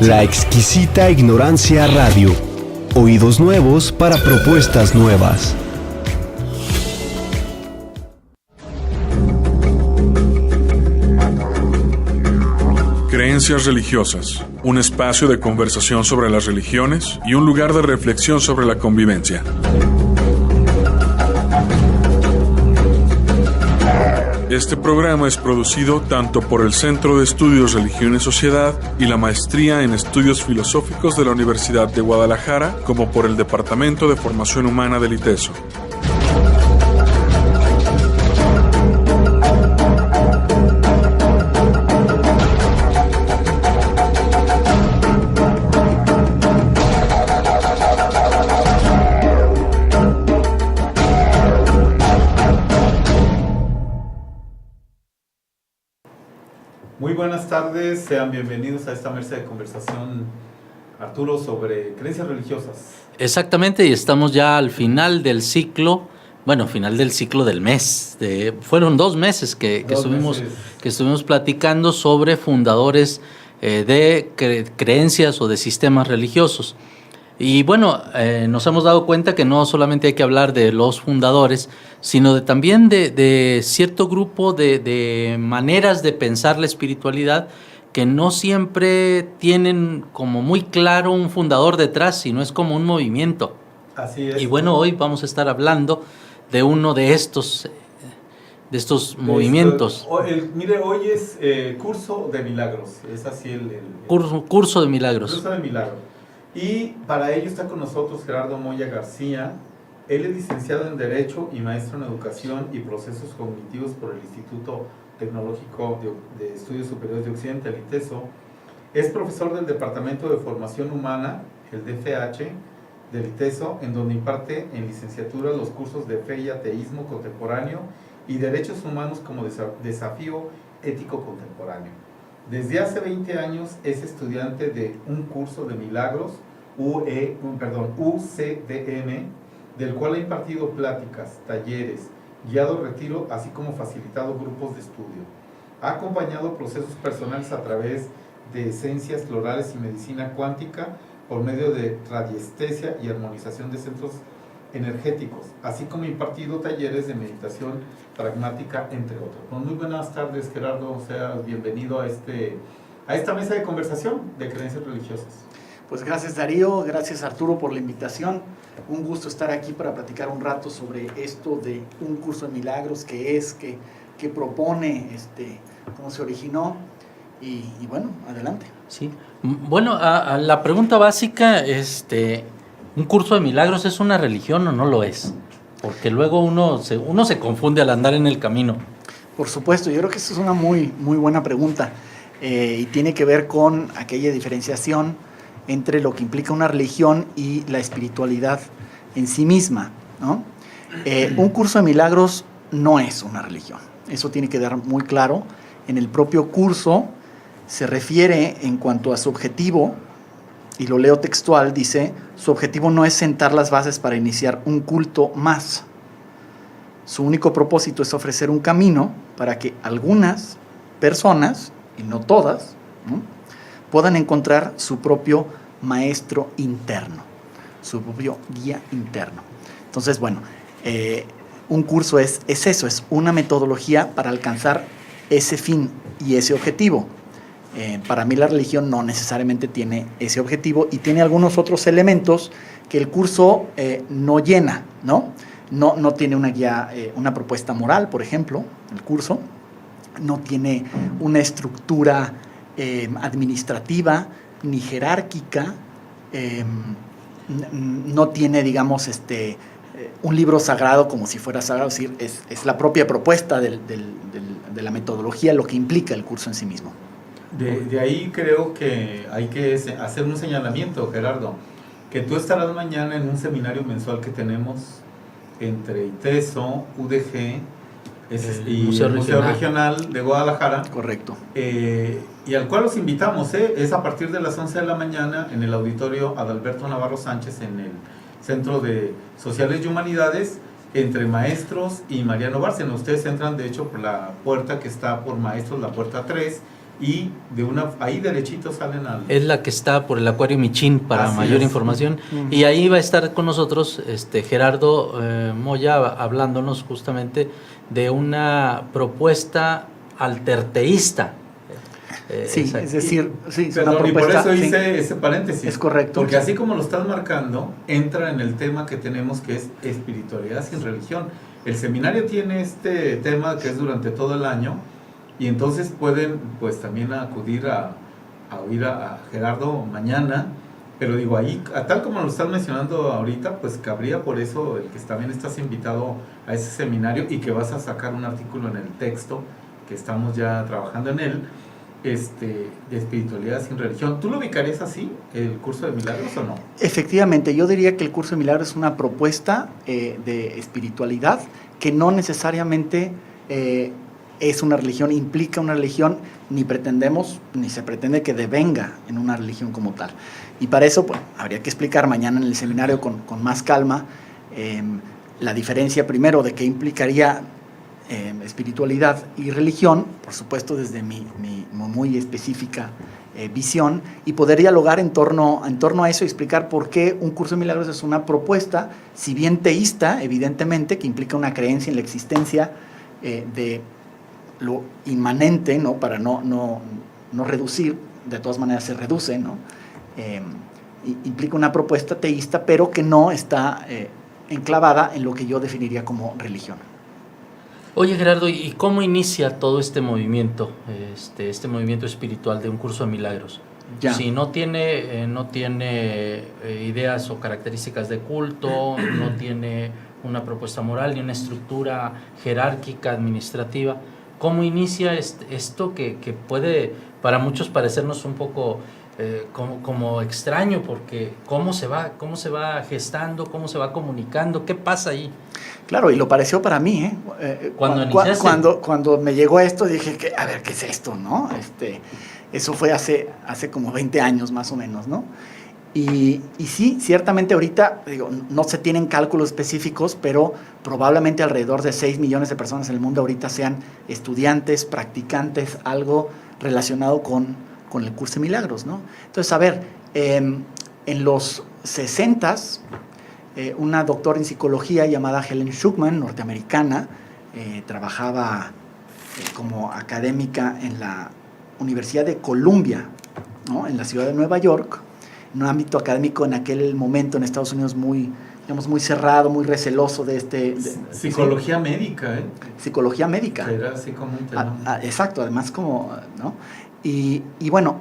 La exquisita ignorancia radio. Oídos nuevos para propuestas nuevas. Creencias religiosas, un espacio de conversación sobre las religiones y un lugar de reflexión sobre la convivencia. Este programa es producido tanto por el Centro de Estudios Religión y Sociedad y la Maestría en Estudios Filosóficos de la Universidad de Guadalajara, como por el Departamento de Formación Humana del ITESO. Muy buenas tardes, sean bienvenidos a esta mesa de conversación, Arturo, sobre creencias religiosas. Exactamente, y estamos ya al final del ciclo, final del ciclo del mes. Fueron 2 meses que estuvimos platicando sobre fundadores de creencias o de sistemas religiosos. Y nos hemos dado cuenta que no solamente hay que hablar de los fundadores, sino también de cierto grupo de maneras de pensar la espiritualidad que no siempre tienen como muy claro un fundador detrás, sino es como un movimiento. Así es. Y hoy vamos a estar hablando de uno de estos movimientos. Hoy es Curso de Milagros, es así el Curso de Milagros. Curso de Milagros. Y para ello está con nosotros Gerardo Moya García. Él es licenciado en Derecho y maestro en Educación y Procesos Cognitivos por el Instituto Tecnológico de Estudios Superiores de Occidente, el ITESO. Es profesor del Departamento de Formación Humana, el DFH, del ITESO, en donde imparte en licenciatura los cursos de Fe y Ateísmo Contemporáneo y Derechos Humanos como Desafío Ético Contemporáneo. Desde hace 20 años es estudiante de un curso de milagros, UCDM, del cual ha impartido pláticas, talleres, guiado retiro, así como facilitado grupos de estudio. Ha acompañado procesos personales a través de esencias florales y medicina cuántica por medio de radiestesia y armonización de centros energéticos, así como impartido talleres de meditación pragmática, entre otros. Pues muy buenas tardes, Gerardo, seas bienvenido a esta mesa de conversación de creencias religiosas. Pues gracias, Darío, gracias, Arturo, por la invitación. Un gusto estar aquí para platicar un rato sobre esto de un curso de milagros, qué propone, cómo se originó y adelante. Sí. A la pregunta básica, ¿un curso de milagros es una religión o no lo es? Porque luego uno se confunde al andar en el camino. Por supuesto, yo creo que esa es una muy, muy buena pregunta y tiene que ver con aquella diferenciación entre lo que implica una religión y la espiritualidad en sí misma, ¿no? Un curso de milagros no es una religión, eso tiene que quedar muy claro. En el propio curso se refiere en cuanto a su objetivo, y lo leo textual, dice: su objetivo no es sentar las bases para iniciar un culto más. Su único propósito es ofrecer un camino para que algunas personas, y no todas, ¿no?, puedan encontrar su propio maestro interno, su propio guía interno. Entonces, un curso es eso, es una metodología para alcanzar ese fin y ese objetivo. Para mí la religión no necesariamente tiene ese objetivo y tiene algunos otros elementos que el curso no llena, ¿no? No tiene una guía, una propuesta moral, por ejemplo, el curso no tiene una estructura administrativa ni jerárquica, no tiene, digamos, un libro sagrado como si fuera sagrado, es decir, es la propia propuesta de la metodología lo que implica el curso en sí mismo. De ahí creo que hay que hacer un señalamiento, Gerardo, que tú estarás mañana en un seminario mensual que tenemos entre ITESO, UDG y Museo el Museo Regional de Guadalajara. Correcto. Y al cual los invitamos, es a partir de las 11 de la mañana en el auditorio Adalberto Navarro Sánchez, en el Centro de Sociales y Humanidades, entre Maestros y Mariano Bárcena. Ustedes entran, de hecho, por la puerta que está por Maestros, la puerta 3, y ahí derechito salen al... Es la que está por el Acuario Michín para Así mayor es. información. Y ahí va a estar con nosotros Gerardo Moya hablándonos justamente de una propuesta alterteísta. Sí, exacto. es decir, sí, es Perdón, una y por propuesta. eso hice sí, ese paréntesis. es correcto. Porque así como lo estás marcando, entra en el tema que tenemos, que es espiritualidad sin religión. El seminario tiene este tema que es durante todo el año, y entonces pueden pues también acudir a oír a Gerardo mañana, pero digo, ahí, tal como lo estás mencionando ahorita, pues cabría por eso el que también estás invitado a ese seminario y que vas a sacar un artículo en el texto, que estamos ya trabajando en él, de espiritualidad sin religión. ¿Tú lo ubicarías así, el curso de milagros, o no? Efectivamente, yo diría que el curso de milagros es una propuesta de espiritualidad que no necesariamente es una religión, implica una religión, ni pretendemos, ni se pretende que devenga en una religión como tal. Y para eso, pues, habría que explicar mañana en el seminario con más calma la diferencia primero de qué implicaría espiritualidad y religión, por supuesto desde mi muy específica visión, y poder dialogar en torno a eso y explicar por qué un curso de milagros es una propuesta, si bien teísta, evidentemente, que implica una creencia en la existencia de lo inmanente, ¿no? Para no reducir, de todas maneras se reduce, ¿no? Implica una propuesta teísta, pero que no está enclavada en lo que yo definiría como religión. Oye, Gerardo, ¿y cómo inicia todo este movimiento espiritual de un curso de milagros? Ya. Si no tiene ideas o características de culto, no tiene una propuesta moral ni una estructura jerárquica, administrativa, ¿cómo inicia esto que puede para muchos parecernos un poco como extraño? Porque ¿cómo se va gestando, cómo se va comunicando? ¿Qué pasa ahí? Claro, y lo pareció para mí, cuando me llegó esto dije que, a ver, ¿qué es esto, no? Eso fue hace como 20 años más o menos, ¿no? Y sí, ciertamente ahorita, digo, no se tienen cálculos específicos, pero probablemente alrededor de 6 millones de personas en el mundo ahorita sean estudiantes, practicantes, algo relacionado con el curso de milagros, ¿no? Entonces, a ver, en los 60s, una doctora en psicología llamada Helen Schucman, norteamericana, trabajaba como académica en la Universidad de Columbia, ¿no? En la ciudad de Nueva York, en un ámbito académico en aquel momento en Estados Unidos muy cerrado, muy receloso de psicología médica, ¿eh? Psicología médica. Era así como un tema. Exacto, además como, ¿no? Y bueno,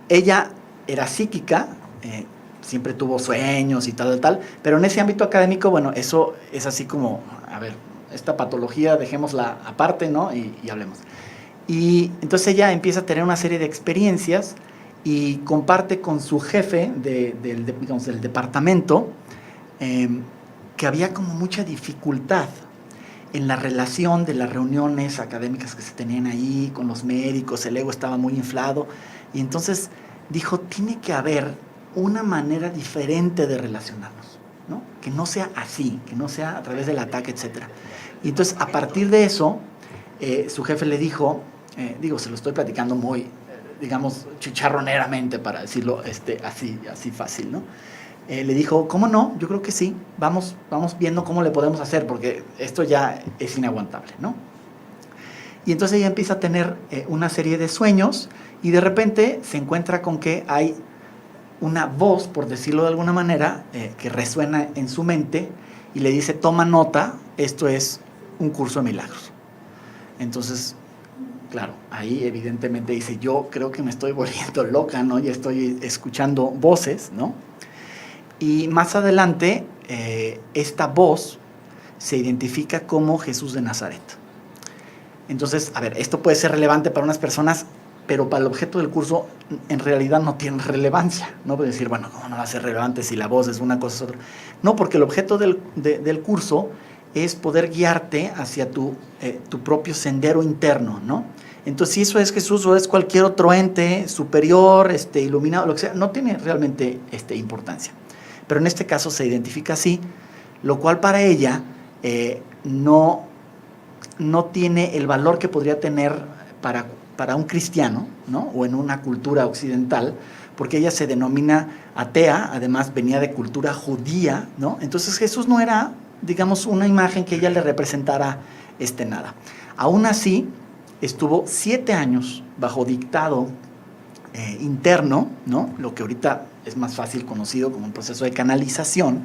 ella era psíquica, siempre tuvo sueños y tal, pero en ese ámbito académico, bueno, eso es así como, a ver, esta patología dejémosla aparte, ¿no? Y hablemos. Y entonces ella empieza a tener una serie de experiencias y comparte con su jefe del departamento que había como mucha dificultad en la relación de las reuniones académicas que se tenían ahí con los médicos, el ego estaba muy inflado, y entonces dijo, tiene que haber una manera diferente de relacionarnos, ¿no? Que no sea así, que no sea a través del ataque, etc. Y entonces, a partir de eso, su jefe le dijo, se lo estoy platicando muy, digamos, chicharroneramente, para decirlo así fácil, ¿no? Le dijo, ¿cómo no? Yo creo que sí, vamos viendo cómo le podemos hacer, porque esto ya es inaguantable, ¿no? Y entonces ella empieza a tener una serie de sueños, y de repente se encuentra con que hay una voz, por decirlo de alguna manera, que resuena en su mente y le dice, toma nota, esto es un curso de milagros. Entonces, claro, ahí evidentemente dice, yo creo que me estoy volviendo loca, ¿no? Ya estoy escuchando voces, ¿no? Y más adelante, esta voz se identifica como Jesús de Nazaret. Entonces, a ver, esto puede ser relevante para unas personas, pero para el objeto del curso en realidad no tiene relevancia. No puede decir, bueno, ¿cómo no va a ser relevante si la voz es una cosa o otra? No, porque el objeto del curso es poder guiarte hacia tu propio sendero interno, ¿no? Entonces, si eso es Jesús o es cualquier otro ente superior, iluminado, lo que sea, no tiene realmente importancia. Pero en este caso se identifica así, lo cual para ella no tiene el valor que podría tener para para un cristiano, ¿no? O en una cultura occidental, porque ella se denomina atea, además venía de cultura judía, ¿no? Entonces Jesús no era, digamos, una imagen que ella le representara nada. Aún así, estuvo 7 años bajo dictado interno, ¿no? Lo que ahorita es más fácil conocido como un proceso de canalización,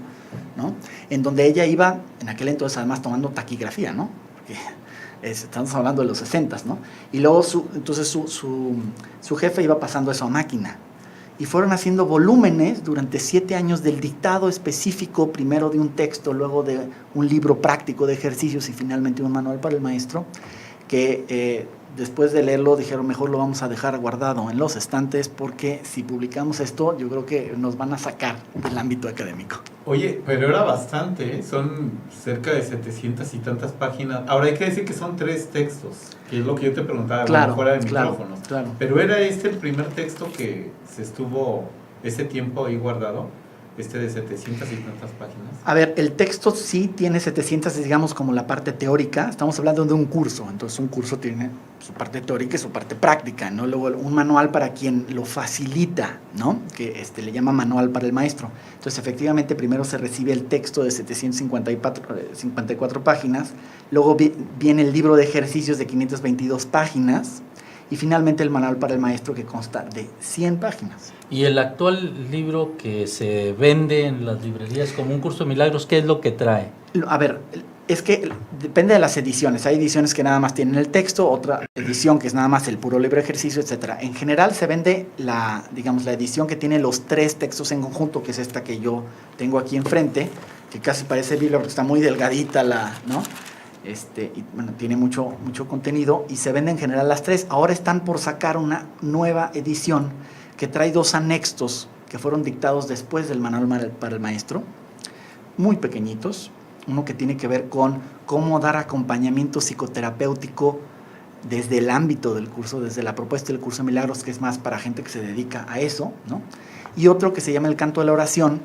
¿no? En donde ella iba, en aquel entonces además tomando taquigrafía, ¿no? Porque estamos hablando de los 60s, ¿no? Y luego su jefe iba pasando eso a máquina. Y fueron haciendo volúmenes durante 7 años del dictado específico, primero de un texto, luego de un libro práctico de ejercicios y finalmente un manual para el maestro, que después de leerlo dijeron mejor lo vamos a dejar guardado en los estantes porque si publicamos esto yo creo que nos van a sacar del ámbito académico. Oye, pero era bastante, ¿eh? Son cerca de 700 y tantas páginas. Ahora hay que decir que son 3 textos, que es lo que yo te preguntaba, claro, fuera de claro, micrófonos. claro. Pero ¿era el primer texto que se estuvo ese tiempo ahí guardado? De 700 y tantas páginas. A ver, el texto sí tiene 700, digamos, como la parte teórica. Estamos hablando de un curso, entonces un curso tiene su parte teórica y su parte práctica, ¿no? Luego un manual para quien lo facilita, ¿no? Que le llama manual para el maestro. Entonces, efectivamente, primero se recibe el texto de 754 páginas, luego viene el libro de ejercicios de 522 páginas, y finalmente el manual para el maestro que consta de 100 páginas. Y el actual libro que se vende en las librerías como un curso de milagros, ¿qué es lo que trae? A ver, es que depende de las ediciones. Hay ediciones que nada más tienen el texto, otra edición que es nada más el puro libro de ejercicio, etc. En general se vende la edición que tiene los 3 textos en conjunto, que es esta que yo tengo aquí enfrente, que casi parece Biblia porque está muy delgadita ¿no? Y bueno, tiene mucho contenido y se venden en general las 3. Ahora están por sacar una nueva edición que trae 2 anexos que fueron dictados después del manual para el maestro, muy pequeñitos. Uno que tiene que ver con cómo dar acompañamiento psicoterapéutico desde el ámbito del curso, desde la propuesta del curso de milagros, que es más para gente que se dedica a eso, ¿no? Y otro que se llama el canto de la oración,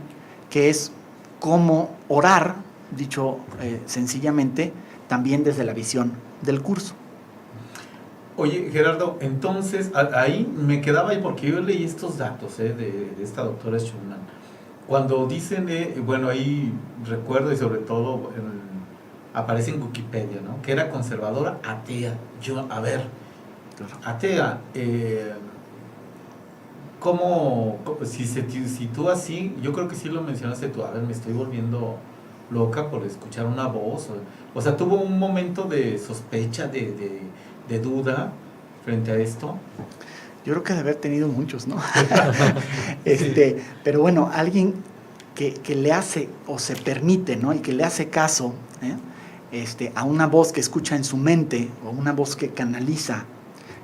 que es cómo orar, dicho sencillamente, también desde la visión del curso. Oye, Gerardo, entonces ahí me quedaba ahí porque yo leí estos datos de esta doctora Schumann. Cuando dicen, bueno, ahí recuerdo y sobre todo aparece en Wikipedia, ¿no? Que era conservadora atea. Yo, a ver, atea, ¿cómo si se sitúa así? Yo creo que sí lo mencionaste tú, a ver, me estoy volviendo loca por escuchar una voz. O sea, tuvo un momento de sospecha, de duda frente a esto. Yo creo que debe haber tenido muchos, ¿no? Pero bueno, alguien que le hace o se permite, ¿no? Y que le hace caso a una voz que escucha en su mente o una voz que canaliza,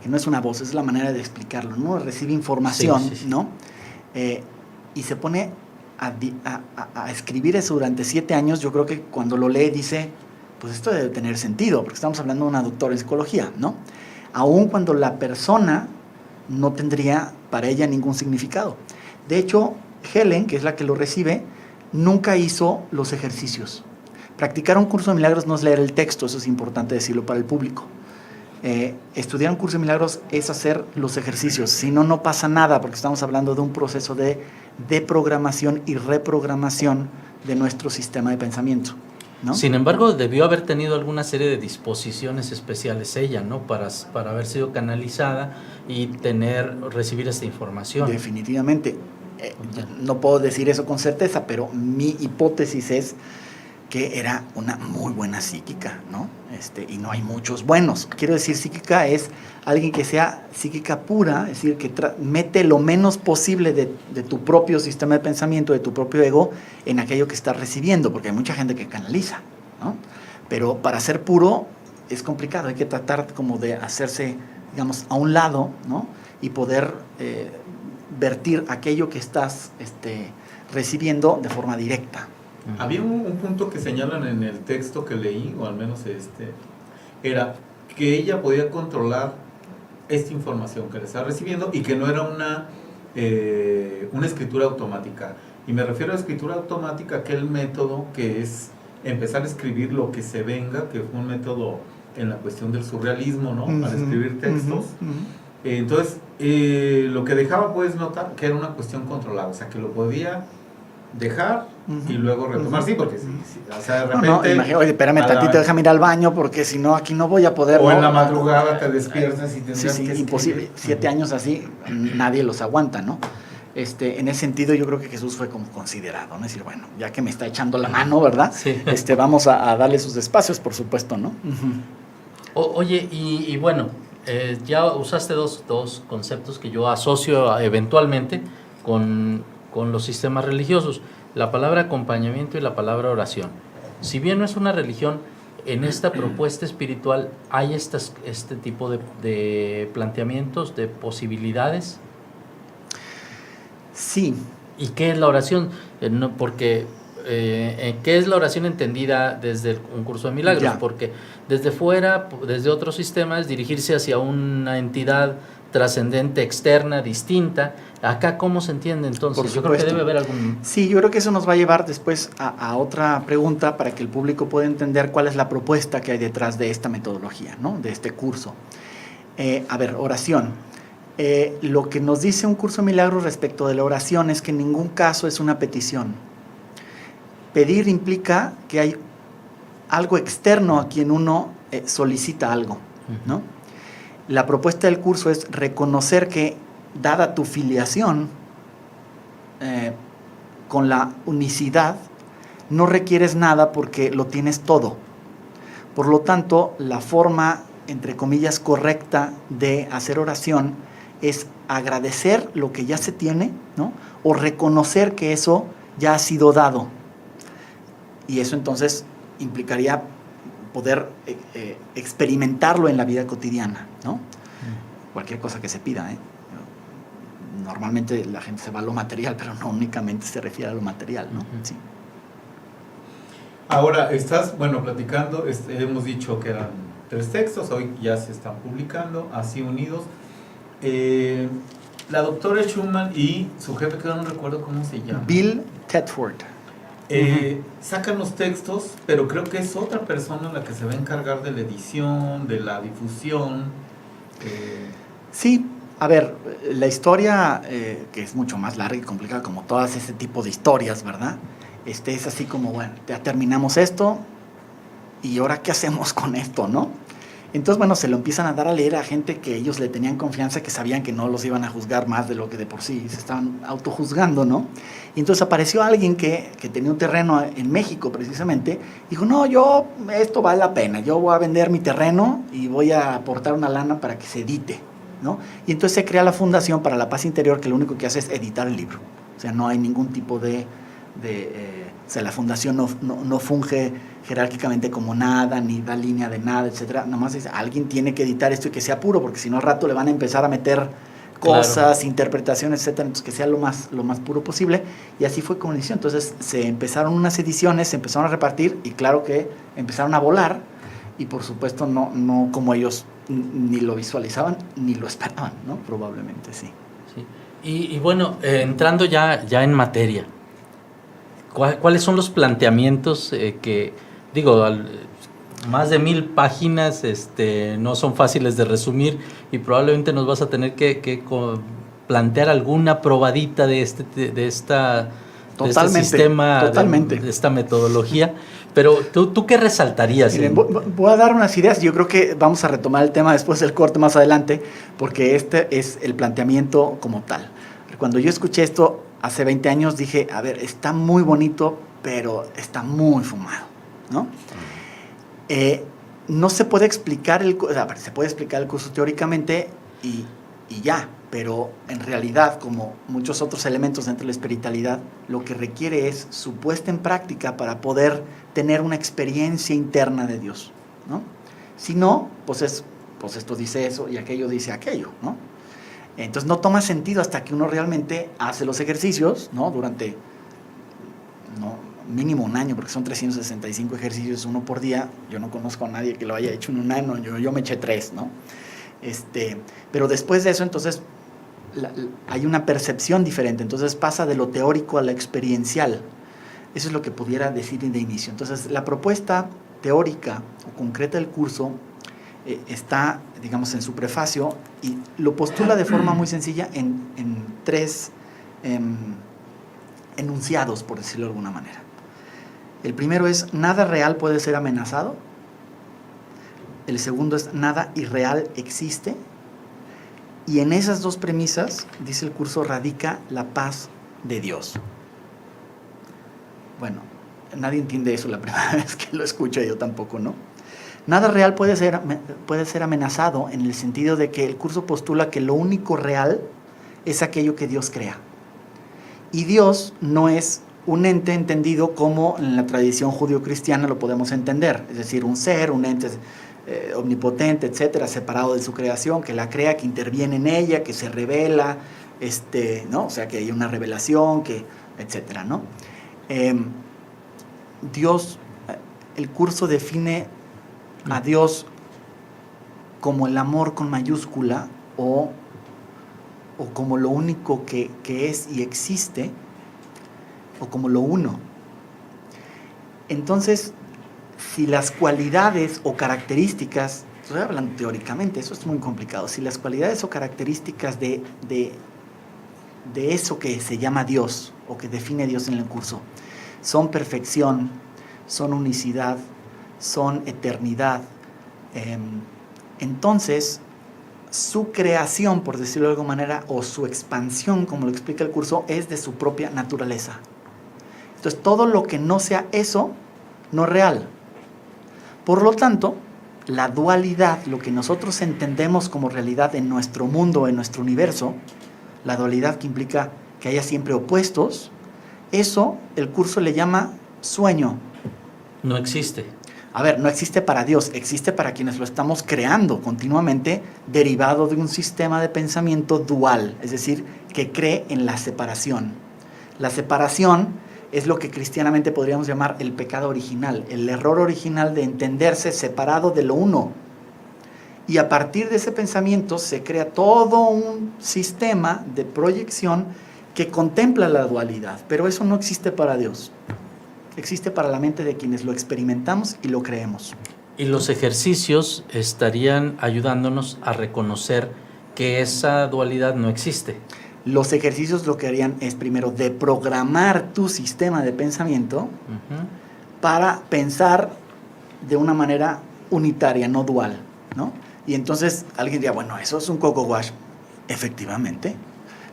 que no es una voz, es la manera de explicarlo, ¿no? Recibe información, sí. ¿No? Y se pone a escribir eso durante 7 años. Yo creo que cuando lo lee dice, pues esto debe tener sentido, porque estamos hablando de una doctora en psicología, ¿no? Aun cuando la persona no tendría para ella ningún significado. De hecho, Helen, que es la que lo recibe, nunca hizo los ejercicios. Practicar un curso de milagros no es leer el texto, eso es importante decirlo para el público. Estudiar un curso de milagros es hacer los ejercicios, si no, no pasa nada, porque estamos hablando de un proceso de programación y reprogramación de nuestro sistema de pensamiento, ¿no? Sin embargo, debió haber tenido alguna serie de disposiciones especiales ella, ¿no? Para haber sido canalizada y recibir esta información. Definitivamente. No puedo decir eso con certeza, pero mi hipótesis es que era una muy buena psíquica, ¿no? Y no hay muchos buenos. Quiero decir, psíquica es alguien que sea psíquica pura, es decir, que mete lo menos posible de tu propio sistema de pensamiento, de tu propio ego, en aquello que estás recibiendo, porque hay mucha gente que canaliza, ¿no? Pero para ser puro es complicado, hay que tratar como de hacerse, digamos, a un lado, ¿no? Y poder vertir aquello que estás recibiendo de forma directa. Había un punto que señalan en el texto que leí, o al menos era que ella podía controlar esta información que le estaba recibiendo y que no era una escritura automática. Y me refiero a escritura automática, aquel método que es empezar a escribir lo que se venga, que fue un método en la cuestión del surrealismo, ¿no? Para escribir textos. Entonces, lo que dejaba puedes notar que era una cuestión controlada, o sea, que lo podía dejar y luego retomar, sí, porque sí, o sea, de repente... Oye, espérame tantito, déjame ir al baño, porque si no, aquí no voy a poder... O en la madrugada te despiertas y tendrás que imposible, escribir. 7 años así, nadie los aguanta, ¿no? En ese sentido yo creo que Jesús fue como considerado, ¿no? Es decir, bueno, ya que me está echando la mano, ¿verdad? Sí. Vamos a darle sus espacios, por supuesto, ¿no? Oye, y bueno, ya usaste dos conceptos que yo asocio eventualmente con los sistemas religiosos, la palabra acompañamiento y la palabra oración. Si bien no es una religión, en esta propuesta espiritual hay este tipo de planteamientos, de posibilidades. Sí. ¿Y qué es la oración? Porque ¿qué es la oración entendida desde un curso de milagros? Ya. Porque desde fuera, desde otros sistemas, dirigirse hacia una entidad trascendente, externa, distinta. Acá, ¿cómo se entiende entonces? Por Yo creo que supuesto. debe haber algún... Sí, yo creo que eso nos va a llevar después a otra pregunta para que el público pueda entender cuál es la propuesta que hay detrás de esta metodología, ¿no? De este curso. A ver, oración. Lo que nos dice un curso de milagros respecto de la oración es que en ningún caso es una petición. Pedir implica que hay algo externo a quien uno solicita algo, ¿no? La propuesta del curso es reconocer que, dada tu filiación con la unicidad, no requieres nada porque lo tienes todo. Por lo tanto, la forma, entre comillas, correcta de hacer oración es agradecer lo que ya se tiene, ¿no? O reconocer que eso ya ha sido dado. Y eso entonces implicaría poder experimentarlo en la vida cotidiana, ¿no? Cualquier cosa que se pida, ¿eh? Normalmente la gente se va a lo material, pero no únicamente se refiere a lo material, ¿no? Sí. Ahora, platicando, hemos dicho que eran 3 textos, hoy ya se están publicando, así unidos. La doctora Schumann y su jefe, que no recuerdo cómo se llama. Bill Thetford. Sacan los textos, pero creo que es otra persona la que se va a encargar de la edición, de la difusión. Sí, a ver, la historia, que es mucho más larga y complicada, como todas ese tipo de historias, ¿verdad? Es así como, bueno, ya terminamos esto, ¿y ahora qué hacemos con esto, no? Entonces, bueno, se lo empiezan a dar a leer a gente que ellos le tenían confianza, que sabían que no los iban a juzgar más de lo que de por sí se estaban autojuzgando, ¿no? Y entonces apareció alguien que tenía un terreno en México, precisamente, dijo, no, esto vale la pena, yo voy a vender mi terreno y voy a aportar una lana para que se edite, ¿no? Y entonces se crea la Fundación para la Paz Interior, que lo único que hace es editar el libro. O sea, no hay ningún tipo o sea, la fundación no funge jerárquicamente como nada, ni da línea de nada, etcétera. Nomás es, alguien tiene que editar esto y que sea puro, porque si no al rato le van a empezar a meter cosas, claro, interpretaciones, etcétera. Entonces que sea lo más puro posible. Y así fue como inició. Entonces se empezaron unas ediciones, se empezaron a repartir y claro que empezaron a volar y por supuesto no como ellos ni lo visualizaban ni lo esperaban, ¿no? Probablemente sí. Y bueno, entrando ya en materia, ¿cuáles son los planteamientos que, digo, más de 1000 páginas no son fáciles de resumir y probablemente nos vas a tener que plantear alguna probadita de este sistema, totalmente. De esta metodología? Pero ¿tú qué resaltarías? Miren, voy a dar unas ideas. Yo creo que vamos a retomar el tema después del corte más adelante, porque este es el planteamiento como tal. Cuando yo escuché esto hace 20 años dije, a ver, está muy bonito, pero está muy fumado, ¿no? No se puede explicar se puede explicar el curso teóricamente y ya, pero en realidad, como muchos otros elementos dentro de la espiritualidad, lo que requiere es su puesta en práctica para poder tener una experiencia interna de Dios, ¿no? Si no, pues esto dice eso y aquello dice aquello, ¿no? Entonces no toma sentido hasta que uno realmente hace los ejercicios, ¿no? Durante mínimo un año, porque son 365 ejercicios, uno por día. Yo no conozco a nadie que lo haya hecho en un año, yo me eché 3, ¿no? Pero después de eso, entonces, hay una percepción diferente. Entonces pasa de lo teórico a lo experiencial. Eso es lo que pudiera decir de inicio. Entonces, la propuesta teórica o concreta del curso está, digamos, en su prefacio y lo postula de forma muy sencilla en 3 enunciados, por decirlo de alguna manera. El primero es: nada real puede ser amenazado. El segundo es: nada irreal existe. Y en esas 2 premisas, dice el curso, radica la paz de Dios. Bueno, nadie entiende eso la primera vez que lo escucho, yo tampoco, ¿no? Nada real puede ser amenazado en el sentido de que el curso postula que lo único real es aquello que Dios crea. Y Dios no es un ente entendido como en la tradición judío-cristiana lo podemos entender, es decir, un ser, un ente omnipotente, etcétera, separado de su creación, que la crea, que interviene en ella, que se revela, ¿no? O sea, que hay una revelación, etcétera, ¿no? Dios, el curso define a Dios como el amor con mayúscula o como lo único que es y existe, o como lo uno. Entonces, si las cualidades o características, estoy hablando teóricamente, eso es muy complicado, si las cualidades o características de eso que se llama Dios, o que define Dios en el curso, son perfección, son unicidad, son eternidad, entonces su creación, por decirlo de alguna manera, o su expansión, como lo explica el curso, es de su propia naturaleza. Entonces, todo lo que no sea eso, no es real. Por lo tanto, la dualidad, lo que nosotros entendemos como realidad en nuestro mundo, en nuestro universo, la dualidad que implica que haya siempre opuestos, eso el curso le llama sueño. No existe. A ver, no existe para Dios, existe para quienes lo estamos creando continuamente, derivado de un sistema de pensamiento dual, es decir, que cree en la separación. La separación es lo que cristianamente podríamos llamar el pecado original, el error original de entenderse separado de lo uno. Y a partir de ese pensamiento se crea todo un sistema de proyección que contempla la dualidad, pero eso no existe para Dios. Existe para la mente de quienes lo experimentamos y lo creemos. Y los ejercicios estarían ayudándonos a reconocer que esa dualidad no existe. Los ejercicios lo que harían es primero deprogramar tu sistema de pensamiento para pensar de una manera unitaria, no dual, ¿no? Y entonces alguien diría, bueno, eso es un coco wash. Efectivamente.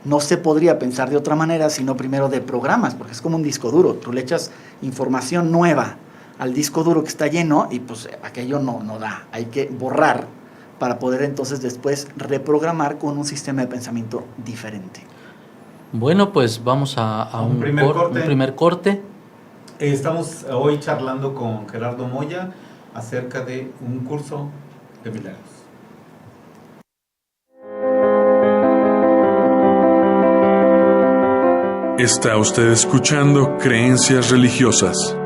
No se podría pensar de otra manera si no primero deprogramas, porque es como un disco duro. Tú le echas información nueva al disco duro que está lleno y pues aquello no da. Hay que borrar para poder entonces después reprogramar con un sistema de pensamiento diferente. Bueno, pues vamos a un primer corte. Estamos hoy charlando con Gerardo Moya acerca de un curso de milagros. Está usted escuchando Creencias Religiosas.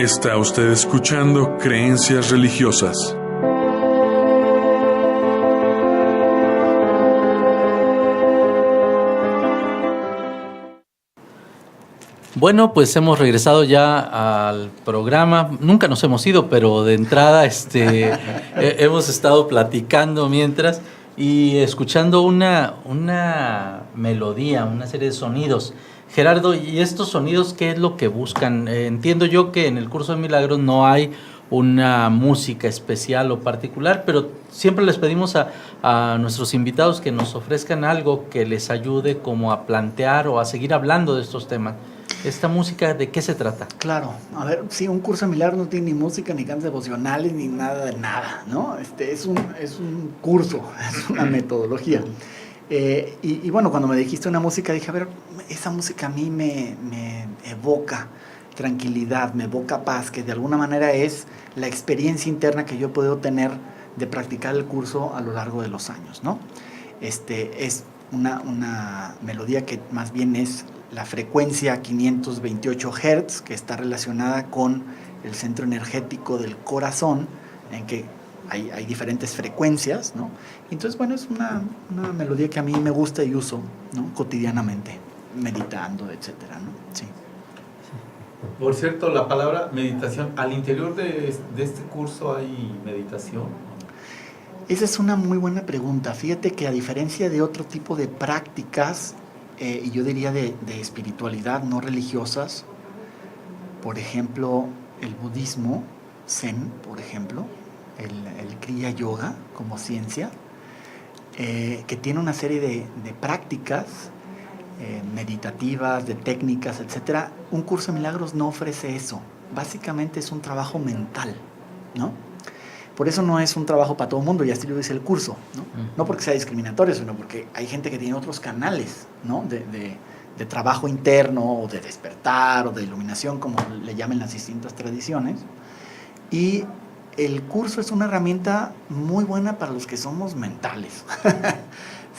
Está usted escuchando Creencias Religiosas. Bueno, pues hemos regresado ya al programa. Nunca nos hemos ido, pero de entrada hemos estado platicando mientras y escuchando una melodía, una serie de sonidos. Gerardo, ¿y estos sonidos qué es lo que buscan? Entiendo yo que en el curso de milagros no hay una música especial o particular, pero siempre les pedimos a nuestros invitados que nos ofrezcan algo que les ayude como a plantear o a seguir hablando de estos temas. ¿Esta música de qué se trata? Claro, a ver, sí, un curso de milagros no tiene ni música, ni cantos devocionales, ni nada de nada, ¿no? Es un curso, es una metodología. Y bueno, cuando me dijiste una música, dije, a ver, esa música a mí me evoca tranquilidad, me evoca paz, que de alguna manera es la experiencia interna que yo he podido tener de practicar el curso a lo largo de los años, ¿no? Es una melodía que más bien es la frecuencia 528 Hz, que está relacionada con el centro energético del corazón, en que hay diferentes frecuencias, ¿no? Entonces, bueno, es una melodía que a mí me gusta y uso, ¿no? Cotidianamente, meditando, etcétera, ¿no? Sí. Por cierto, la palabra meditación, ¿al interior de este curso hay meditación? Esa es una muy buena pregunta. Fíjate que a diferencia de otro tipo de prácticas, y yo diría de espiritualidad no religiosas, por ejemplo, el budismo, Zen, por ejemplo, el Kriya Yoga como ciencia, que tiene una serie de prácticas meditativas, de técnicas, etcétera. Un curso de milagros no ofrece eso. Básicamente es un trabajo mental, ¿no? Por eso no es un trabajo para todo el mundo, y así lo dice el curso, ¿no? No porque sea discriminatorio, sino porque hay gente que tiene otros canales, ¿no? de trabajo interno, o de despertar, o de iluminación, como le llamen las distintas tradiciones. Y el curso es una herramienta muy buena para los que somos mentales,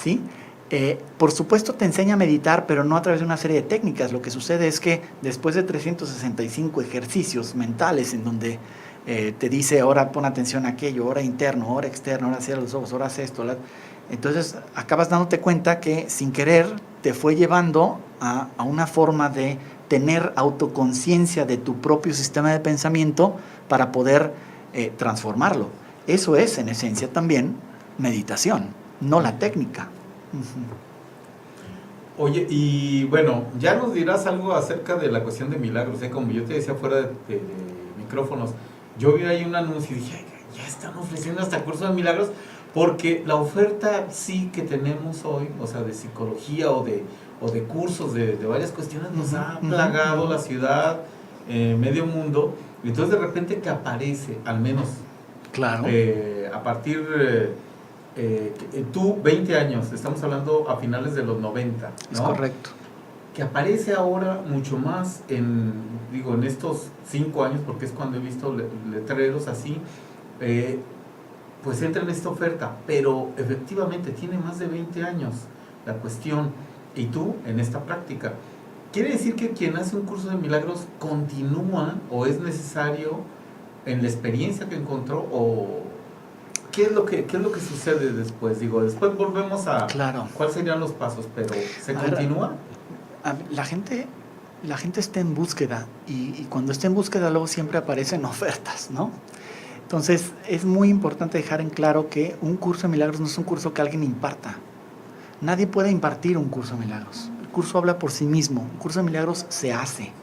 ¿sí? Por supuesto te enseña a meditar, pero no a través de una serie de técnicas. Lo que sucede es que después de 365 ejercicios mentales en donde te dice, ahora pon atención a aquello, ahora interno, ahora externo, ahora cierra los ojos, ahora haz esto, entonces acabas dándote cuenta que sin querer te fue llevando a una forma de tener autoconciencia de tu propio sistema de pensamiento para poder transformarlo. Eso es en esencia también meditación, no la técnica. Oye, y bueno, ya nos dirás algo acerca de la cuestión de milagros, como yo te decía fuera de micrófonos. Yo vi ahí un anuncio y dije, ay, ya están ofreciendo hasta cursos de milagros, porque la oferta sí que tenemos hoy, o sea, de psicología o de cursos de varias cuestiones, nos ha plagado la ciudad, medio mundo, y entonces de repente que aparece, al menos, claro, a partir, tú, 20 años, estamos hablando a finales de los 90, ¿no? Es correcto. Que aparece ahora mucho más en estos 5 años, porque es cuando he visto letreros así, pues entra en esta oferta, pero efectivamente tiene más de 20 años la cuestión, y tú en esta práctica. ¿Quiere decir que quien hace un curso de milagros continúa, o es necesario en la experiencia que encontró, o qué es lo que sucede después? Después volvemos a claro, cuáles serían los pasos, pero ¿se continúa? La gente está en búsqueda, y cuando está en búsqueda luego siempre aparecen ofertas, ¿no? Entonces es muy importante dejar en claro que un curso de milagros no es un curso que alguien imparta. Nadie puede impartir un curso de milagros. El curso habla por sí mismo. Un curso de milagros se hace.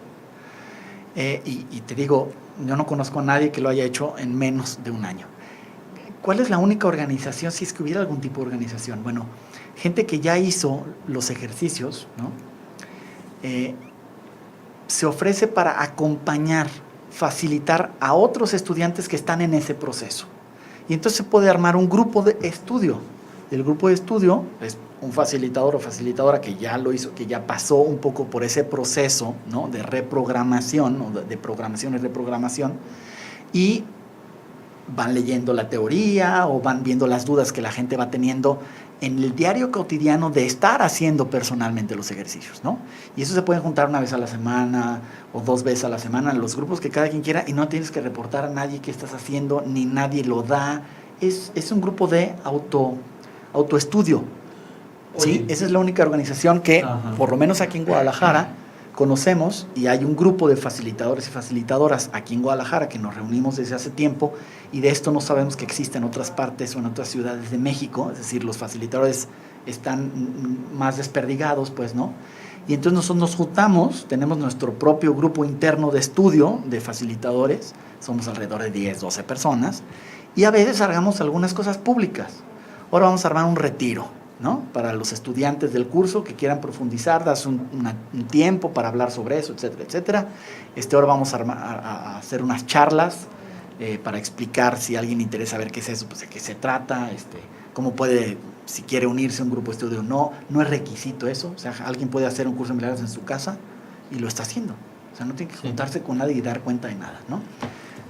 Y te digo, yo no conozco a nadie que lo haya hecho en menos de un año. ¿Cuál es la única organización, si es que hubiera algún tipo de organización? Bueno, gente que ya hizo los ejercicios, ¿no? Se ofrece para acompañar, facilitar a otros estudiantes que están en ese proceso. Y entonces se puede armar un grupo de estudio. El grupo de estudio es un facilitador o facilitadora que ya lo hizo, que ya pasó un poco por ese proceso, ¿no? De reprogramación, o de programación y reprogramación, y van leyendo la teoría o van viendo las dudas que la gente va teniendo en el diario cotidiano de estar haciendo personalmente los ejercicios, ¿no? Y eso se puede juntar una vez a la semana o 2 veces a la semana en los grupos que cada quien quiera, y no tienes que reportar a nadie qué estás haciendo, ni nadie lo da. Es un grupo de autoestudio. ¿Sí? Esa es la única organización que, por lo menos aquí en Guadalajara, conocemos, y hay un grupo de facilitadores y facilitadoras aquí en Guadalajara que nos reunimos desde hace tiempo, y de esto no sabemos que existe en otras partes o en otras ciudades de México, es decir, los facilitadores están más desperdigados, pues, ¿no? Y entonces nosotros nos juntamos, tenemos nuestro propio grupo interno de estudio de facilitadores, somos alrededor de 10, 12 personas, y a veces hagamos algunas cosas públicas. Ahora vamos a armar un retiro, ¿no? Para los estudiantes del curso que quieran profundizar, das un tiempo para hablar sobre eso, etcétera, etcétera. Ahora vamos a hacer unas charlas para explicar, si a alguien interesa ver qué es eso, pues de qué se trata, cómo puede, si quiere unirse a un grupo de estudio o no. No es requisito eso, o sea, alguien puede hacer un curso de milagros en su casa y lo está haciendo. O sea, no tiene que juntarse con nadie y dar cuenta de nada, ¿no?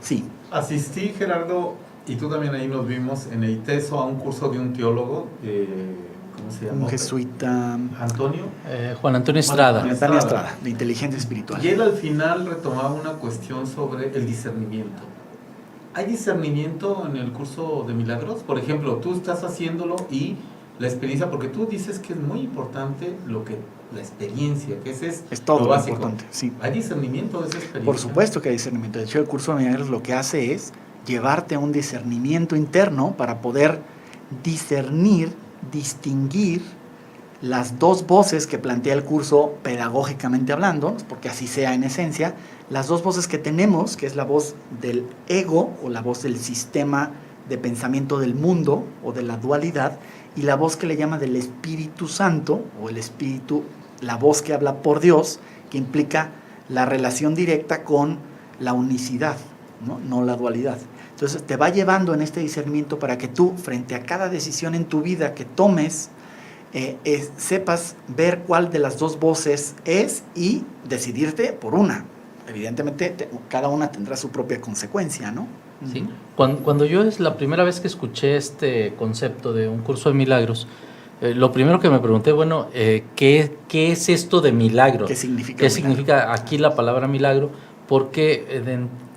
Sí. Asistí, Gerardo, y tú también ahí nos vimos en el ITESO a un curso de un teólogo, ¿cómo se llama? Un jesuita. Antonio. Juan Antonio Estrada. Juan Antonio Estrada, de inteligencia espiritual. Y él al final retomaba una cuestión sobre el discernimiento. ¿Hay discernimiento en el curso de milagros? Por ejemplo, tú estás haciéndolo y la experiencia, porque tú dices que es muy importante la experiencia, que ese es todo lo básico. Importante, sí. ¿Hay discernimiento de esa experiencia? Por supuesto que hay discernimiento. De hecho, el curso de milagros lo que hace es llevarte a un discernimiento interno para poder discernir, distinguir las 2 voces que plantea el curso pedagógicamente hablando, porque así sea en esencia, las 2 voces que tenemos, que es la voz del ego o la voz del sistema de pensamiento del mundo o de la dualidad, y la voz que le llama del Espíritu Santo o el Espíritu, la voz que habla por Dios, que implica la relación directa con la unicidad, no la dualidad. Entonces te va llevando en este discernimiento para que tú, frente a cada decisión en tu vida que tomes, sepas ver cuál de las 2 voces es y decidirte por una. Evidentemente, cada una tendrá su propia consecuencia, ¿no? Sí. Cuando yo es la primera vez que escuché este concepto de un curso de milagros, lo primero que me pregunté, bueno, ¿qué es esto de milagro? ¿Qué significa? ¿Qué significa aquí la palabra milagro? Porque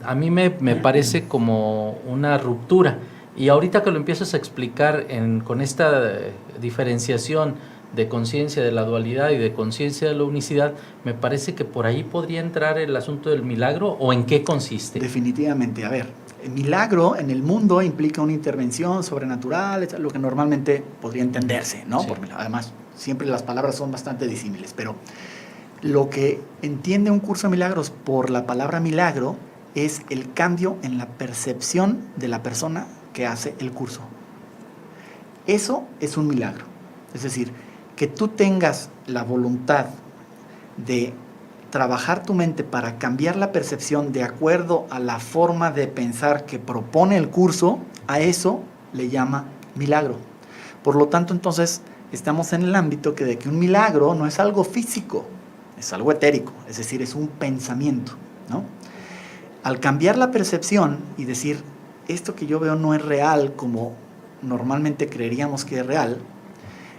a mí me parece como una ruptura. Y ahorita que lo empiezas a explicar con esta diferenciación de conciencia de la dualidad y de conciencia de la unicidad, me parece que por ahí podría entrar el asunto del milagro, ¿o en qué consiste? Definitivamente. A ver, el milagro en el mundo implica una intervención sobrenatural, lo que normalmente podría entenderse, ¿no? Sí. Porque además siempre las palabras son bastante disímiles, pero lo que entiende un curso de milagros por la palabra milagro es el cambio en la percepción de la persona que hace el curso. Eso es un milagro. Es decir, que tú tengas la voluntad de trabajar tu mente para cambiar la percepción de acuerdo a la forma de pensar que propone el curso, a eso le llama milagro. Por lo tanto, entonces, estamos en el ámbito de que un milagro no es algo físico, es algo etérico, es decir, es un pensamiento, ¿no? Al cambiar la percepción y decir, esto que yo veo no es real como normalmente creeríamos que es real,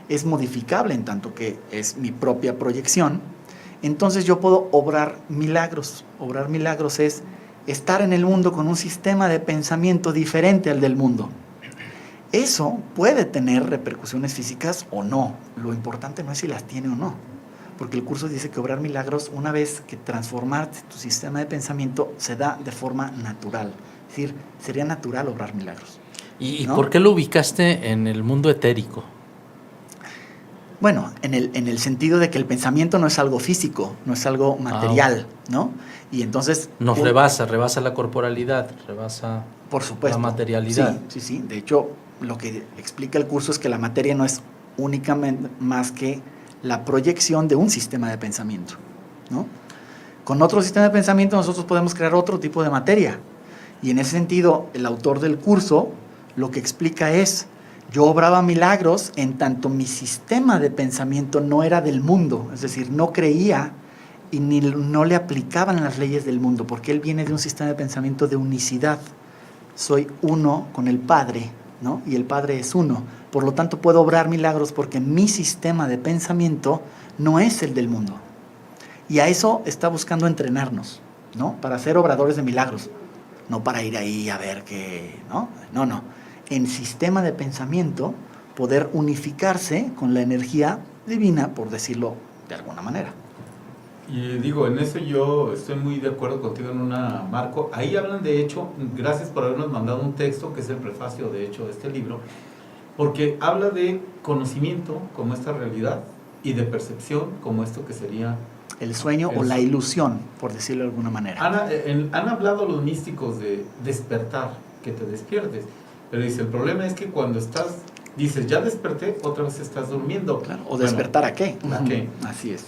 es modificable en tanto que es mi propia proyección, entonces yo puedo obrar milagros. Obrar milagros es estar en el mundo con un sistema de pensamiento diferente al del mundo. Eso puede tener repercusiones físicas o no. Lo importante no es si las tiene o no. Porque el curso dice que obrar milagros, una vez que transformarte tu sistema de pensamiento, se da de forma natural. Es decir, sería natural obrar milagros. ¿Y ¿no? por qué lo ubicaste en el mundo etérico? Bueno, en el sentido de que el pensamiento no es algo físico, no es algo material, ¿no? Y entonces... Nos rebasa la corporalidad, rebasa por supuesto, la materialidad. Sí. De hecho, lo que explica el curso es que la materia no es únicamente más que la proyección de un sistema de pensamiento, ¿no? Con otro sistema de pensamiento nosotros podemos crear otro tipo de materia. Y en ese sentido, el autor del curso lo que explica es... Yo obraba milagros en tanto mi sistema de pensamiento no era del mundo, es decir, no creía y no le aplicaban las leyes del mundo, porque él viene de un sistema de pensamiento de unicidad. Soy uno con el Padre, ¿no? Y el Padre es uno. Por lo tanto, puedo obrar milagros porque mi sistema de pensamiento no es el del mundo. Y a eso está buscando entrenarnos, ¿no? Para ser obradores de milagros, no para ir ahí a ver qué, ¿no? No. En sistema de pensamiento, poder unificarse con la energía divina, por decirlo de alguna manera. Y digo, en eso yo estoy muy de acuerdo contigo en una, Marco. Ahí hablan, de hecho, gracias por habernos mandado un texto, que es el prefacio, de hecho, de este libro, porque habla de conocimiento como esta realidad y de percepción como esto que sería el sueño o la ilusión, por decirlo de alguna manera. Han hablado los místicos de despertar, que te despiertes, pero dice, el problema es que cuando estás, dices, ya desperté, otra vez estás durmiendo. Claro, o despertar, ¿a qué? ¿A qué? Así es.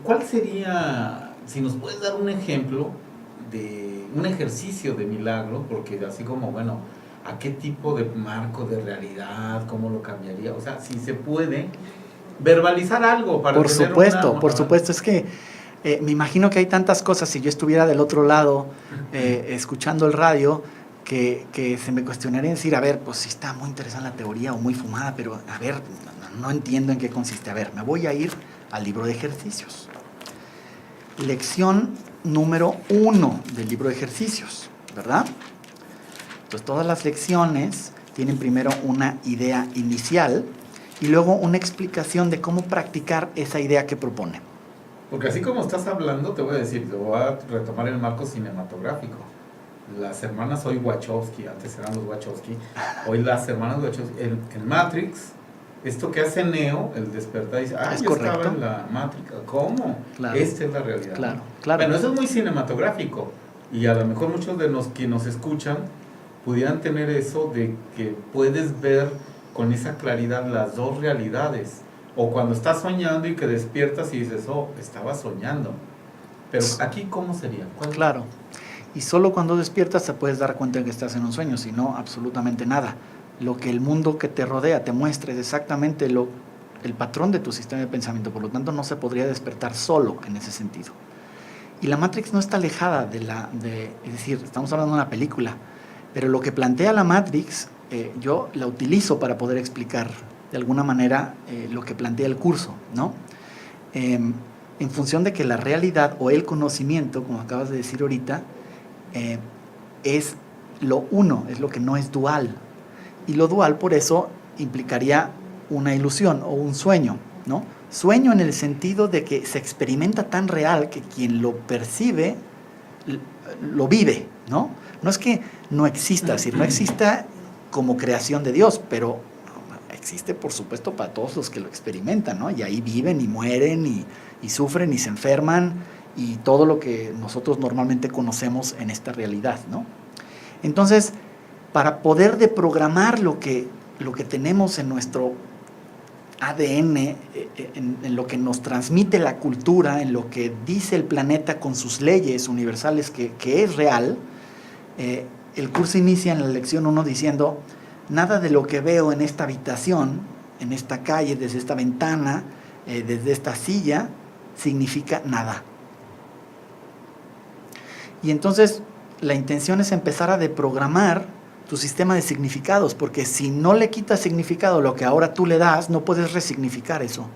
¿Cuál sería, si nos puedes dar un ejemplo de un ejercicio de milagro, porque así como, bueno, ¿a qué tipo de marco de realidad, cómo lo cambiaría? O sea, si se puede verbalizar algo para por tener supuesto, es que me imagino que hay tantas cosas, si yo estuviera del otro lado escuchando el radio, que se me cuestionaría decir, a ver, pues sí está muy interesante la teoría o muy fumada, pero a ver, no entiendo en qué consiste. A ver, me voy a ir al libro de ejercicios. Lección número 1 del libro de ejercicios, ¿verdad? Entonces, todas las lecciones tienen primero una idea inicial y luego una explicación de cómo practicar esa idea que propone. Porque así como estás hablando, te voy a decir, te voy a retomar el marco cinematográfico. Las hermanas hoy Wachowski, antes eran los Wachowski, hoy las hermanas Wachowski, el Matrix, esto que hace Neo, el despertar, dice, ¿Es yo correcto? estaba en la Matrix, ¿cómo? Claro. Esta es la realidad. Claro. Bueno, eso es muy cinematográfico, y a lo mejor muchos de los que nos escuchan pudieran tener eso de que puedes ver con esa claridad las dos realidades, o cuando estás soñando y que despiertas y dices, estaba soñando, pero aquí ¿cómo sería? Claro, y solo cuando despiertas te puedes dar cuenta de que estás en un sueño, si no, absolutamente nada. Lo que el mundo que te rodea te muestra es exactamente el patrón de tu sistema de pensamiento, por lo tanto no se podría despertar solo en ese sentido. Y la Matrix no está alejada es decir, estamos hablando de una película, pero lo que plantea la Matrix, yo la utilizo para poder explicar de alguna manera lo que plantea el curso, ¿no? En función de que la realidad o el conocimiento, como acabas de decir ahorita, es lo uno, es lo que no es dual. Y lo dual, por eso, implicaría una ilusión o un sueño, ¿no? Sueño en el sentido de que se experimenta tan real que quien lo percibe, lo vive, ¿no? No es que no exista, es decir, no exista como creación de Dios, pero existe, por supuesto, para todos los que lo experimentan, ¿no? Y ahí viven y mueren y sufren y se enferman y todo lo que nosotros normalmente conocemos en esta realidad, ¿no? Entonces, para poder deprogramar lo que tenemos en nuestro ADN, en lo que nos transmite la cultura, en lo que dice el planeta con sus leyes universales, que es real, el curso inicia en la lección 1 diciendo, nada de lo que veo en esta habitación, en esta calle, desde esta ventana, desde esta silla, significa nada. Y entonces la intención es empezar a deprogramar tu sistema de significados, porque si no le quitas significado a lo que ahora tú le das, no puedes resignificar eso.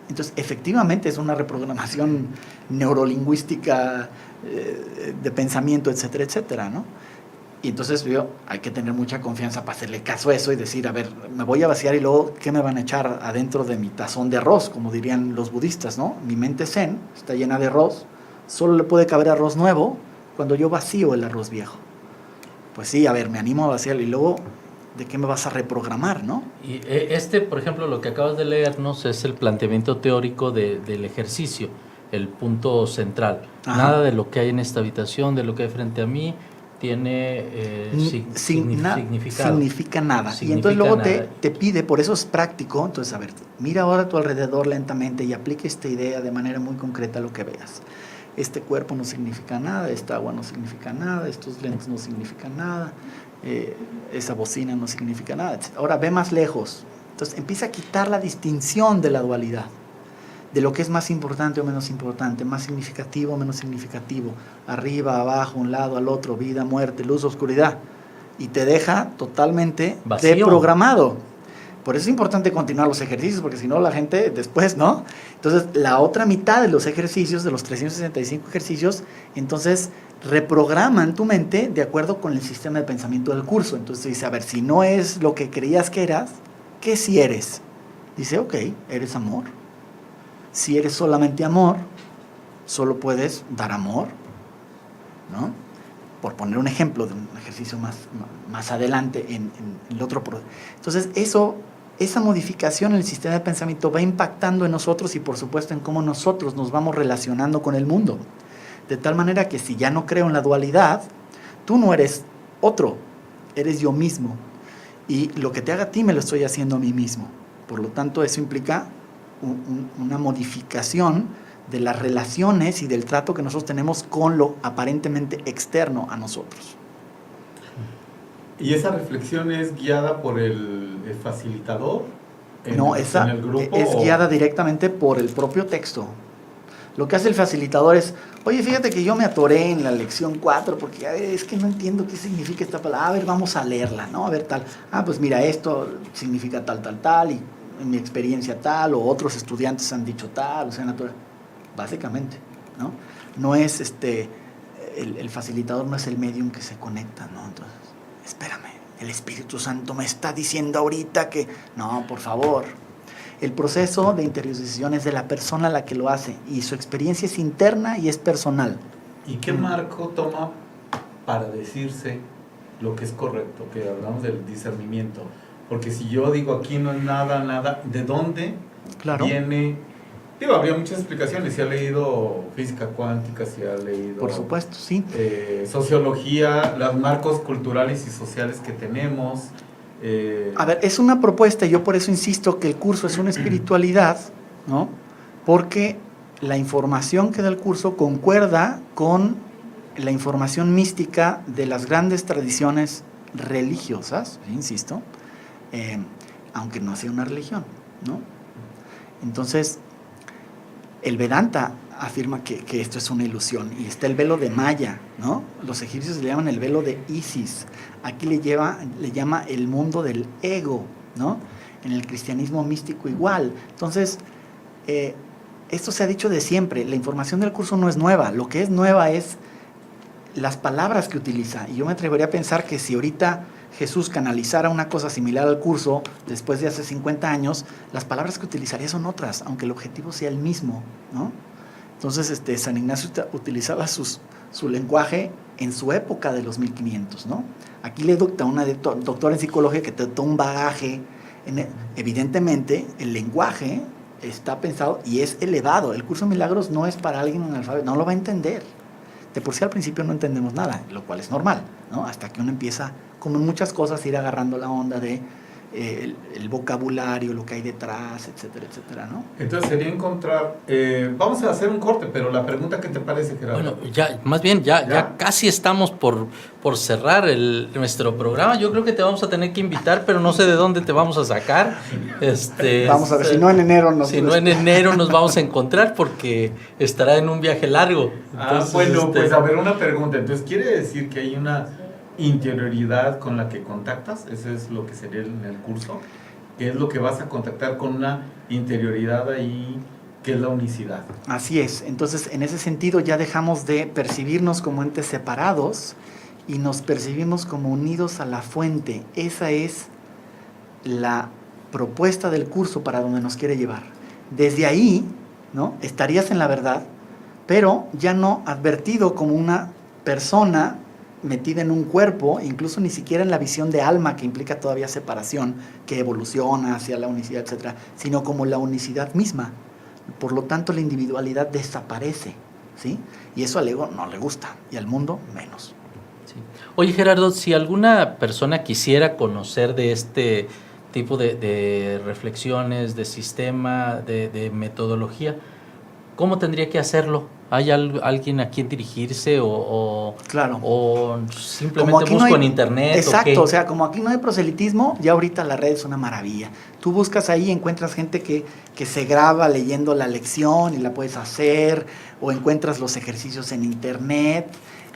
Entonces, efectivamente es una reprogramación neurolingüística de pensamiento, etcétera, etcétera, ¿no? Y entonces hay que tener mucha confianza para hacerle caso a eso y decir, a ver, me voy a vaciar y luego, ¿qué me van a echar adentro de mi tazón de arroz? Como dirían los budistas, ¿no? Mi mente zen está llena de arroz, solo le puede caber arroz nuevo cuando yo vacío el arroz viejo. Pues sí, a ver, me animo a vaciarlo y luego, ¿de qué me vas a reprogramar, no? Y por ejemplo, lo que acabas de leernos es el planteamiento teórico del ejercicio, el punto central. Ajá. Nada de lo que hay en esta habitación, de lo que hay frente a mí, tiene significado. Significa nada. Significa y entonces luego nada. te pide, por eso es práctico, entonces a ver, mira ahora a tu alrededor lentamente y aplica esta idea de manera muy concreta a lo que veas. Este cuerpo no significa nada, esta agua no significa nada, estos lentes no significan nada, esa bocina no significa nada, etc. Ahora ve más lejos. Entonces empieza a quitar la distinción de la dualidad, de lo que es más importante o menos importante, más significativo o menos significativo, arriba, abajo, un lado, al otro, vida, muerte, luz, oscuridad. y te deja totalmente vacío, deprogramado. Por eso es importante continuar los ejercicios, porque si no la gente después, ¿no? Entonces, la otra mitad de los ejercicios, de los 365 ejercicios, entonces reprograman tu mente de acuerdo con el sistema de pensamiento del curso. Entonces dice, a ver, si no es lo que creías que eras, ¿qué si eres? Dice, ok, eres amor. Si eres solamente amor, solo puedes dar amor, ¿no? Por poner un ejemplo de un ejercicio más adelante en el otro. Entonces, esa modificación en el sistema de pensamiento va impactando en nosotros y, por supuesto, en cómo nosotros nos vamos relacionando con el mundo. De tal manera que si ya no creo en la dualidad, tú no eres otro, eres yo mismo. Y lo que te haga a ti me lo estoy haciendo a mí mismo. Por lo tanto, eso implica una modificación de las relaciones y del trato que nosotros tenemos con lo aparentemente externo a nosotros. ¿Y esa reflexión es guiada por el facilitador? No, esa en el grupo, es guiada directamente por el propio texto. Lo que hace el facilitador es, oye, fíjate que yo me atoré en la lección 4 porque es que no entiendo qué significa esta palabra. A ver, vamos a leerla, ¿no? A ver, tal. Pues mira, esto significa tal, y en mi experiencia tal, o otros estudiantes han dicho tal, o sea, básicamente, ¿no? No es el facilitador no es el medium que se conecta, ¿no? Entonces, espérame, el Espíritu Santo me está diciendo ahorita que... No, por favor. El proceso de interiorización es de la persona la que lo hace y su experiencia es interna y es personal. ¿Y qué marco toma para decirse lo que es correcto? Que hablamos del discernimiento. Porque si yo digo aquí no es nada, ¿de dónde viene? Digo, habría muchas explicaciones. Si ha leído física cuántica, si ha leído... Por supuesto, sí. Sociología, los marcos culturales y sociales que tenemos... A ver, es una propuesta, y yo por eso insisto que el curso es una espiritualidad, ¿no? Porque la información que da el curso concuerda con la información mística de las grandes tradiciones religiosas, insisto, aunque no sea una religión, ¿no? Entonces, el Vedanta afirma que esto es una ilusión, y está el velo de Maya, ¿no? Los egipcios le llaman el velo de Isis. Aquí le llama el mundo del ego, ¿no? En el cristianismo místico igual. Entonces, esto se ha dicho de siempre. La información del curso no es nueva. Lo que es nueva es las palabras que utiliza. Y yo me atrevería a pensar que si ahorita Jesús canalizara una cosa similar al curso, después de hace 50 años, las palabras que utilizaría son otras, aunque el objetivo sea el mismo, ¿no? Entonces, San Ignacio utilizaba su lenguaje en su época de los 1500, ¿no? Aquí le dicta una doctora en psicología que te da un bagaje. Evidentemente, el lenguaje está pensado y es elevado. El curso de milagros no es para alguien analfabeto, no lo va a entender. De por sí al principio no entendemos nada, lo cual es normal, ¿no? Hasta que uno empieza, como en muchas cosas, ir agarrando la onda de el vocabulario, lo que hay detrás, etcétera, ¿no? Entonces sería encontrar... vamos a hacer un corte, pero la pregunta, ¿qué te parece, Gerardo? Bueno, más bien ya casi estamos por cerrar nuestro programa. Yo creo que te vamos a tener que invitar, pero no sé de dónde te vamos a sacar. Vamos a ver, si no en enero nos vamos a encontrar, porque estará en un viaje largo. Entonces, pues a ver, una pregunta. Entonces, ¿quiere decir que hay una interioridad con la que contactas? Eso es lo que sería en el curso. ¿Qué es lo que vas a contactar con una interioridad ahí, que es la unicidad? Así es. Entonces, en ese sentido ya dejamos de percibirnos como entes separados y nos percibimos como unidos a la fuente. Esa es la propuesta del curso para donde nos quiere llevar. Desde ahí, ¿no?, estarías en la verdad, pero ya no advertido como una persona metida en un cuerpo, incluso ni siquiera en la visión de alma, que implica todavía separación, que evoluciona hacia la unicidad, etcétera, sino como la unicidad misma. Por lo tanto, la individualidad desaparece, ¿sí? Y eso al ego no le gusta, y al mundo menos. Sí. Oye, Gerardo, si alguna persona quisiera conocer de este tipo de reflexiones, de sistema, de metodología, ¿cómo tendría que hacerlo? ¿Hay alguien a quien dirigirse Claro. o simplemente busco en internet? Exacto, o sea, como aquí no hay proselitismo, ya ahorita la red es una maravilla. Tú buscas ahí, encuentras gente que se graba leyendo la lección y la puedes hacer, o encuentras los ejercicios en internet,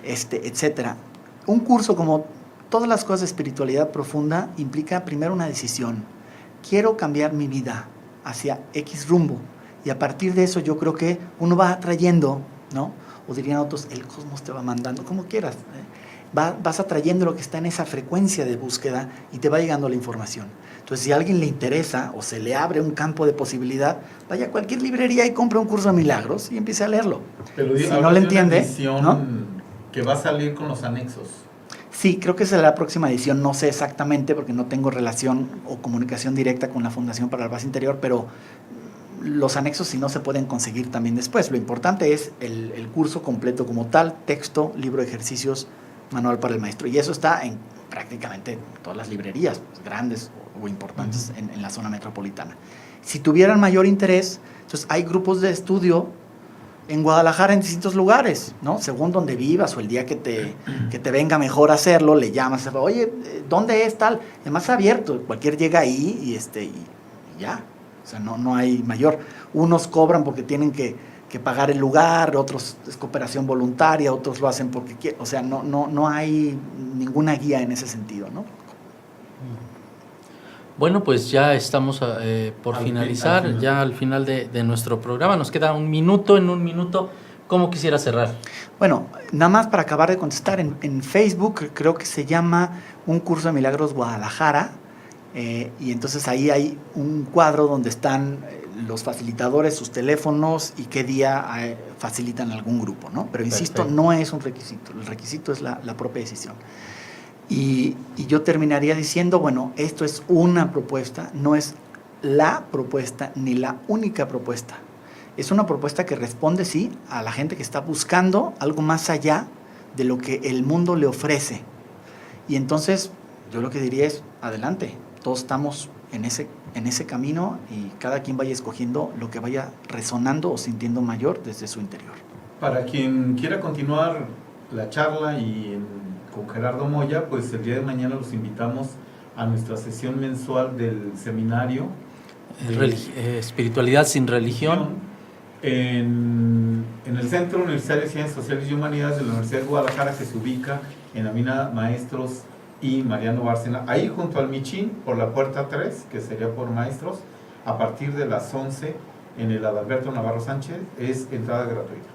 etcétera. Un curso como todas las cosas de espiritualidad profunda implica primero una decisión. Quiero cambiar mi vida hacia X rumbo. Y a partir de eso yo creo que uno va atrayendo, ¿no? O dirían otros, el cosmos te va mandando, como quieras. Vas atrayendo lo que está en esa frecuencia de búsqueda y te va llegando la información. Entonces, si a alguien le interesa o se le abre un campo de posibilidad, vaya a cualquier librería y compre un curso de milagros y empiece a leerlo. Pero si no le entiende, ¿no? Que va a salir con los anexos. Sí, creo que será la próxima edición, no sé exactamente porque no tengo relación o comunicación directa con la Fundación para la Paz Interior, pero los anexos si no se pueden conseguir también después. Lo importante es el curso completo como tal, texto, libro de ejercicios, manual para el maestro. Y eso está en prácticamente todas las librerías grandes o importantes en la zona metropolitana. Si tuvieran mayor interés, entonces hay grupos de estudio en Guadalajara en distintos lugares, ¿no? Según donde vivas o el día que te venga mejor hacerlo, le llamas, oye, ¿dónde es tal? Además es abierto, cualquier llega ahí y ya. O sea, no hay mayor. Unos cobran porque tienen que pagar el lugar, otros es cooperación voluntaria, otros lo hacen porque quieren. O sea, no hay ninguna guía en ese sentido, ¿no? Bueno, pues ya estamos por finalizar, ya al final de nuestro programa. Nos queda un minuto. En un minuto, ¿cómo quisiera cerrar? Bueno, nada más para acabar de contestar, en Facebook creo que se llama Un Curso de Milagros Guadalajara, y entonces ahí hay un cuadro donde están los facilitadores, sus teléfonos y qué día facilitan algún grupo, ¿no? Pero insisto, perfecto, no es un requisito, el requisito es la propia decisión. Y yo terminaría diciendo, bueno, esto es una propuesta, no es la propuesta ni la única propuesta. Es una propuesta que responde, sí, a la gente que está buscando algo más allá de lo que el mundo le ofrece. Y entonces, yo lo que diría es, adelante, todos estamos en ese camino y cada quien vaya escogiendo lo que vaya resonando o sintiendo mayor desde su interior. Para quien quiera continuar la charla con Gerardo Moya, pues el día de mañana los invitamos a nuestra sesión mensual del seminario Espiritualidad sin religión en el Centro Universitario de Ciencias Sociales y Humanidades de la Universidad de Guadalajara, que se ubica en Avenida Maestros y Mariano Bárcena, ahí junto al Michín, por la puerta 3, que sería por Maestros, a partir de las 11 en el Adalberto Navarro Sánchez, es entrada gratuita.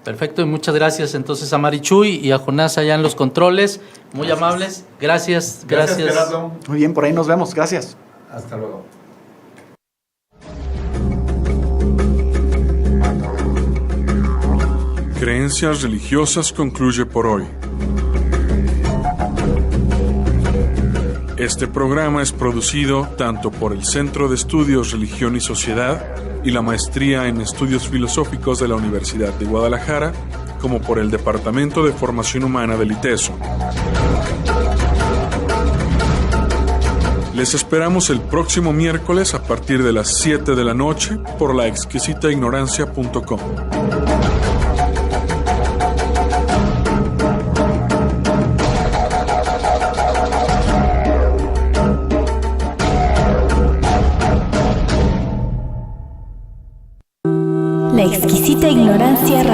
Perfecto, y muchas gracias entonces a Marichuy y a Jonás allá en los controles, muy gracias, amables, gracias. Gerardo. Muy bien, por ahí nos vemos, gracias. Hasta luego. Creencias religiosas concluye por hoy. Este programa es producido tanto por el Centro de Estudios Religión y Sociedad y la Maestría en Estudios Filosóficos de la Universidad de Guadalajara, como por el Departamento de Formación Humana del ITESO. Les esperamos el próximo miércoles a partir de las 7 de la noche por laexquisitaignorancia.com. La exquisita ignorancia.